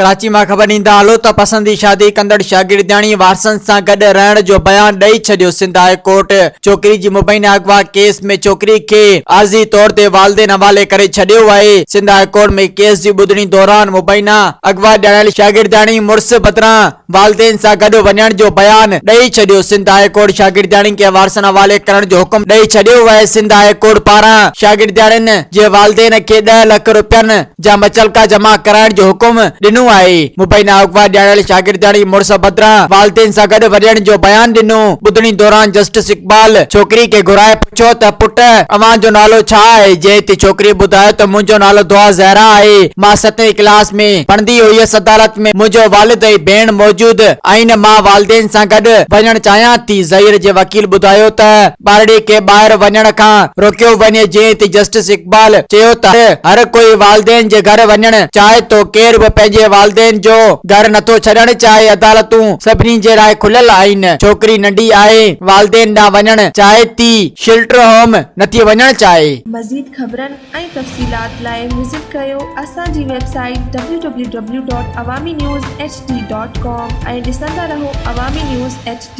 कराची में खबर ॾींदा हलो त पसंदी शादी कंदड़ शागिर्दियाणी वारसनि सां गॾु रहण जो बयान ॾेई छॾियो। सिंध हाई कोर्ट छोकिरी जी मुबैना अगवा केस में छोकिरी खे आर्जी तौर ते वालदेन हवाले करे छॾियो आहे। सिंध हाई कोर्ट में केस जी ॿुधणी दौरान मुबैना अगवा ॼाणियल शागिर्दियाणी मुड़ुस बदिरां वालदेन सां गॾु वञण जो बयान ॾेई छॾियो। सिंध हाई कोर्ट शागिर्दियाणी खे वारसनि हवाले करण जो हुकुम ॾेई छॾियो आहे। सिंध हाई कोर्ट पारां शागिर्दियाणियुनि जे वालदेन खे 10 लाख रुपयनि जा मचलका जमा कराइण जो हुकुम ॾिनो आहे। मुबैना अगवा ॼाणियल शागिर्दियाणी मुड़ुस बदिरां वालदेन सां गॾु वञण जो बयान ॾिनो। ॿुधणी दौरान जस्टिस इकबाल छोकिरी खे घुराए पुछियो त पुट अवां जो नालो छा आहे, जंहिं ते छोकिरी ॿुधायो त मुंहिंजो नालो दुआ ज़हरा आहे, मां 7वीं क्लास में पढ़ंदी हुयसि। अदालत में मुंहिंजो वालिद ऐं भेण मौजूद आहिनि, मां वालदेन सां गॾु वञणु चाहियां थी। ज़हीर जे वकील ॿुधायो त ॿारड़ी खे ॿाहिरि वञण खां रोकियो वञे, जंहिं ते जस्टिस इकबाल चयो त हर कोई वालदेन जे घर वञणु चाहे तो, केर बि पंहिंजे वालदेन जो घर नथो छॾणु चाहे। अदालतूं सभिनी जे लाइ खुलियल आहिनि। छोकिरी नंढी आहे, वालदेन ॾांहुं वञणु चाहे थी, शेल्टर होम नथी वञणु चाहे। मज़ीद ख़बरनि ऐं तफ़सीलात लाइ विज़िट कयो असांजी वेबसाइट www.awamiNewsHD.com ऐं ॾिसंदा रहो अवामी न्यूज़ HD।